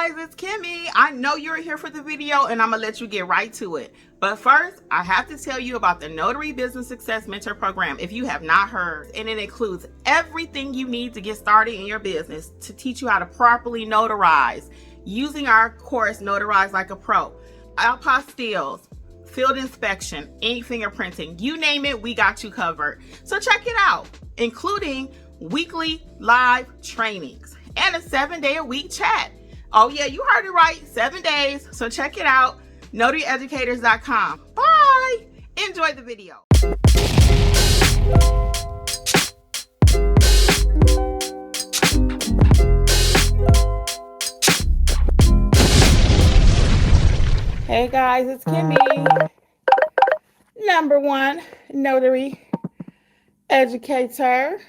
guys, it's Kimmi. I know you're here for the video and I'm gonna let you get right to it. But first, I have to tell you about the Notary Business Success Mentor Program if you have not heard. And it includes everything you need to get started in your business to teach you how to properly notarize using our course, Notarize Like a Pro. Apostilles, field inspection, ink fingerprinting, you name it, we got you covered. So check it out, including weekly live trainings and a 7-day-a-week chat. Oh yeah, you heard it right, 7 days. So check it out, notaryeducators.com. Bye. Enjoy the video. Hey guys, it's Kimmi, #1 notary educator.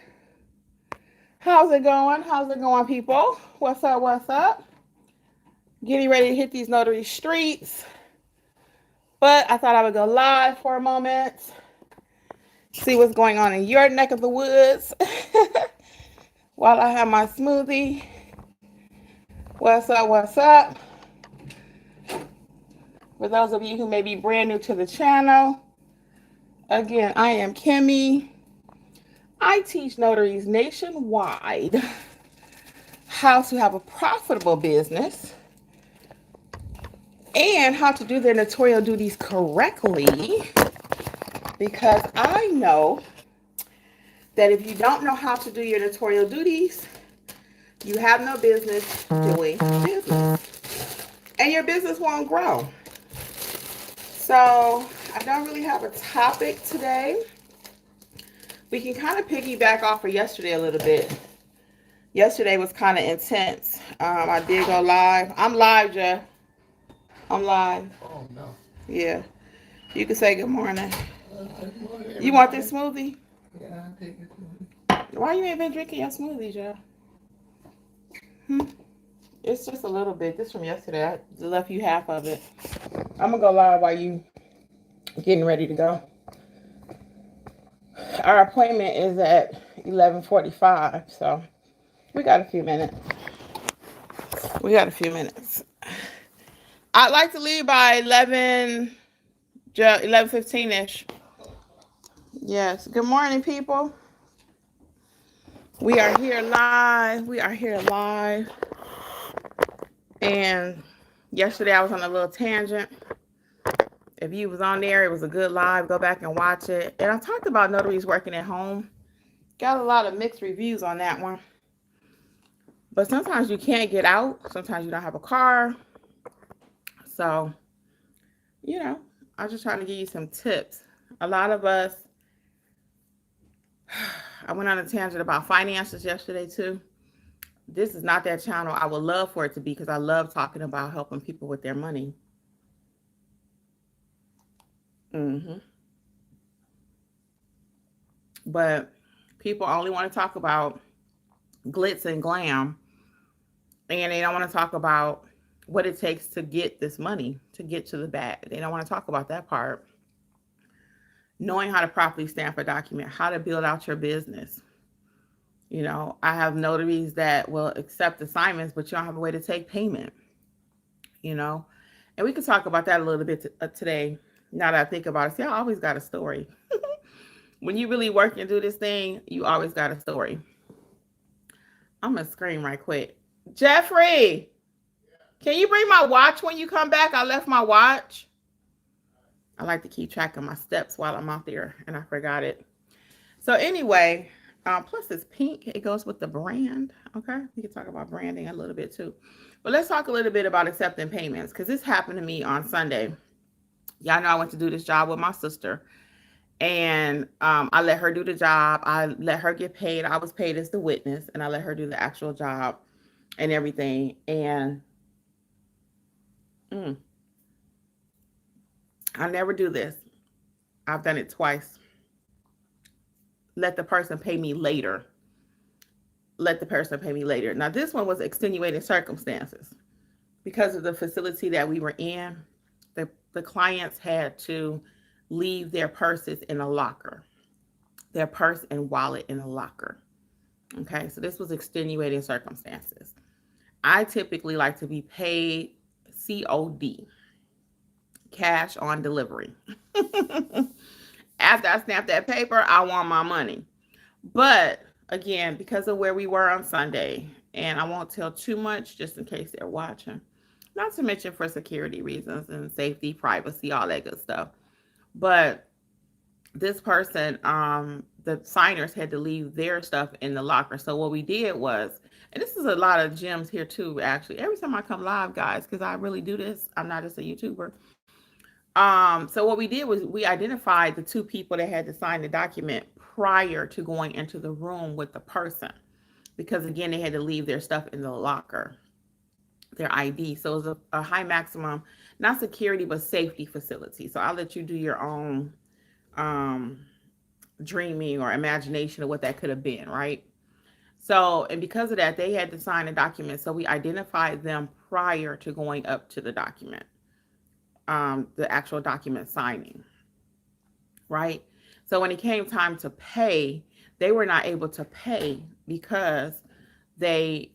How's it going? How's it going, people? What's up? What's up? Getting ready to hit these notary streets. But I thought I would go live for a moment. See what's going on in your neck of the woods. While I have my smoothie. What's up? What's up? For those of you who may be brand new to the channel, again, I am Kimmi. I teach notaries nationwide how to have a profitable business and how to do their notarial duties correctly, because I know that if you don't know how to do your notarial duties, you have no business doing business, and your business won't grow. So I don't really have a topic today. We can kind of piggyback off of yesterday a little bit. Yesterday was kind of intense. I did go live. I'm live, Jeff. I'm live. Oh, no. Yeah. You can say good morning. Good morning, You want this smoothie? Yeah, I'll take it. Why you ain't been drinking your smoothie, Jeff? It's just a little bit. This from yesterday. I left you half of it. I'm going to go live while you getting ready to go. Our appointment is at 11:45, so we got a few minutes. I'd like to leave by 11:15-ish. Yes. Good morning, people. We are here live. And yesterday I was on a little tangent. If you was on there, it was a good live. Go back and watch it. And I talked about notaries working at home. Got a lot of mixed reviews on that one. But sometimes you can't get out. Sometimes you don't have a car. So, I'm just trying to give you some tips. A lot of us, I went on a tangent about finances yesterday too. This is not that channel. I would love for it to be, because I love talking about helping people with their money. But people only want to talk about glitz and glam, and they don't want to talk about what it takes to get this money, to get to the bag. They don't want to talk about that part. Knowing how to properly stamp a document, how to build out your business. I have notaries that will accept assignments, but you don't have a way to take payment. And we can talk about that a little bit today. Now that I think about it, see, I always got a story. When you really work and do this thing, you always got a story. I'm going to scream right quick. Jeffrey, can you bring my watch when you come back? I left my watch. I like to keep track of my steps while I'm out there, and I forgot it. So anyway, plus it's pink. It goes with the brand. Okay, we can talk about branding a little bit too. But let's talk a little bit about accepting payments, because this happened to me on Sunday. Y'all know I went to do this job with my sister, and I let her do the job. I let her get paid. I was paid as the witness, and I let her do the actual job and everything. And I never do this. I've done it twice. Let the person pay me later. Now, this one was extenuating circumstances. Because of the facility that we were in, the clients had to leave their purses in a locker, their purse and wallet in a locker. Okay, so this was extenuating circumstances. I typically like to be paid COD, cash on delivery. After I snap that paper, I want my money. But again, because of where we were on Sunday, and I won't tell too much just in case they're watching, not to mention for security reasons and safety, privacy, all that good stuff. But this person, the signers had to leave their stuff in the locker. So what we did was, and this is a lot of gems here too, actually. Every time I come live, guys, because I really do this, I'm not just a YouTuber. So what we did was we identified the two people that had to sign the document prior to going into the room with the person. Because again, they had to leave their stuff in the locker, their ID. So it was a high maximum, not security, but safety facility. So I'll let you do your own dreaming or imagination of what that could have been, right? So, and because of that, they had to sign a document. So we identified them prior to going up to the document, the actual document signing, right? So when it came time to pay, they were not able to pay because they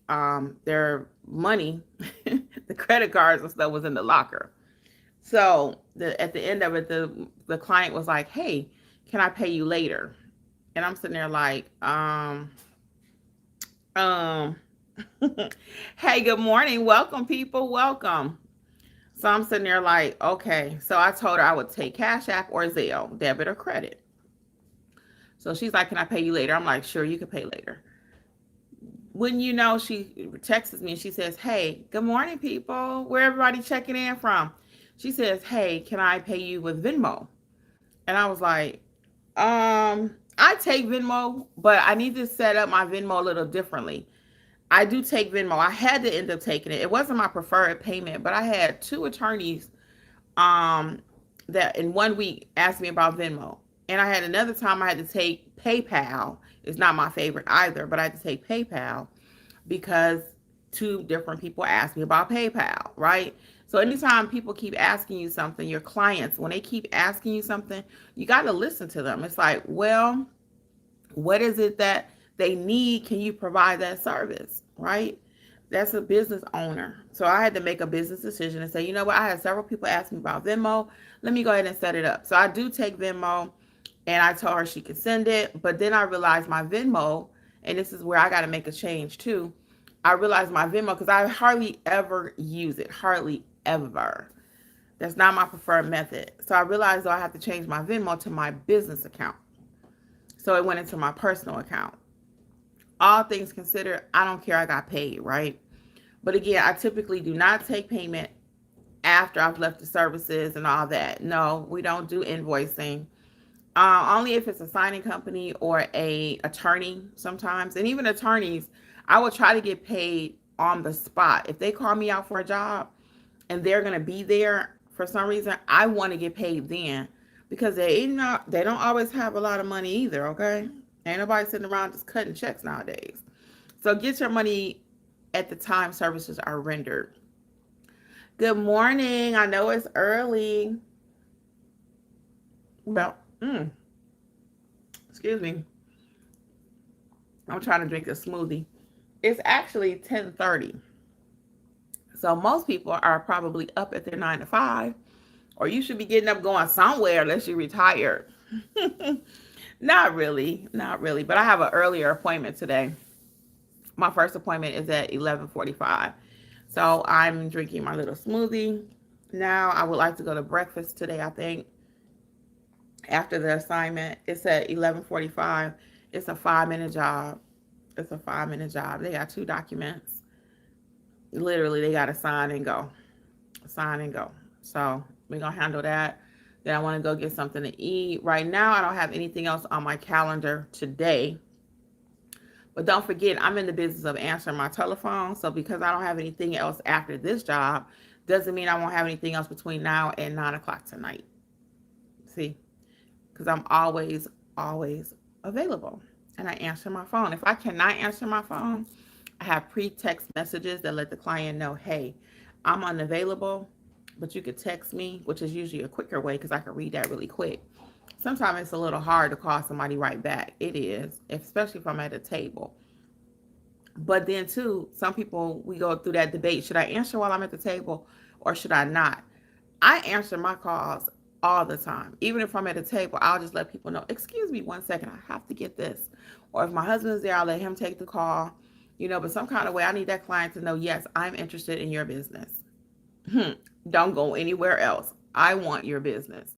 their money, the credit cards and stuff was in the locker. So at the end of it, the client was like, "Hey, can I pay you later?" And I'm sitting there like, um, hey, good morning, welcome people, welcome. So I'm sitting there like, okay. So I told her I would take Cash App or Zelle, debit or credit. So she's like, "Can I pay you later?" I'm like, "Sure, you can pay later." Wouldn't you know, she texts me and she says, "Hey, good morning, people. Where everybody checking in from?" She says, "Hey, can I pay you with Venmo?" And I was like, I take Venmo, but I need to set up my Venmo a little differently. I do take Venmo. I had to end up taking it. It wasn't my preferred payment, but I had two attorneys um that in 1 week asked me about Venmo. And I had another time I had to take PayPal. It's not my favorite either, but I had to take PayPal because two different people asked me about PayPal, right? So anytime people keep asking you something, your clients, when they keep asking you something, you got to listen to them. It's like, well, what is it that they need? Can you provide that service, right? That's a business owner. So I had to make a business decision and say, you know what? I had several people ask me about Venmo. Let me go ahead and set it up. So I do take Venmo, and I told her she could send it. But then I realized my Venmo, and this is where I got to make a change too. I realized my Venmo, because I hardly ever use it, hardly ever. That's not my preferred method. So I realized I have to change my Venmo to my business account. So it went into my personal account. All things considered, I don't care, I got paid, right? But again, I typically do not take payment after I've left the services and all that. No, we don't do invoicing. Only if it's a signing company or a attorney sometimes. And even attorneys, I will try to get paid on the spot. If they call me out for a job and they're going to be there for some reason, I want to get paid then, because they don't always have a lot of money either, okay? Ain't nobody sitting around just cutting checks nowadays. So get your money at the time services are rendered. Good morning. I know it's early. Well, excuse me. I'm trying to drink a smoothie. It's actually 10:30. So most people are probably up at their 9 to 5, or you should be getting up going somewhere unless you're retired. Not really, not really. But I have an earlier appointment today. My first appointment is at 11:45. So I'm drinking my little smoothie. Now I would like to go to breakfast today, I think, after the assignment. It's at 11:45. It's a 5-minute job. It's a 5-minute job. They got two documents. Literally, they got to sign and go. Sign and go. So we're going to handle that. Then I want to go get something to eat. Right now, I don't have anything else on my calendar today. But don't forget, I'm in the business of answering my telephone. So because I don't have anything else after this job, doesn't mean I won't have anything else between now and 9 o'clock tonight. See? Because I'm always, always available. And I answer my phone. If I cannot answer my phone, I have pre-text messages that let the client know, hey, I'm unavailable, but you could text me, which is usually a quicker way because I can read that really quick. Sometimes it's a little hard to call somebody right back. It is, especially if I'm at a table. But then too, some people, we go through that debate. Should I answer while I'm at the table or should I not? I answer my calls all the time. Even if I'm at a table, I'll just let people know, excuse me 1 second, I have to get this. Or if my husband's there, I'll let him take the call. But some kind of way, I need that client to know, yes, I'm interested in your business. Don't go anywhere else. I want your business.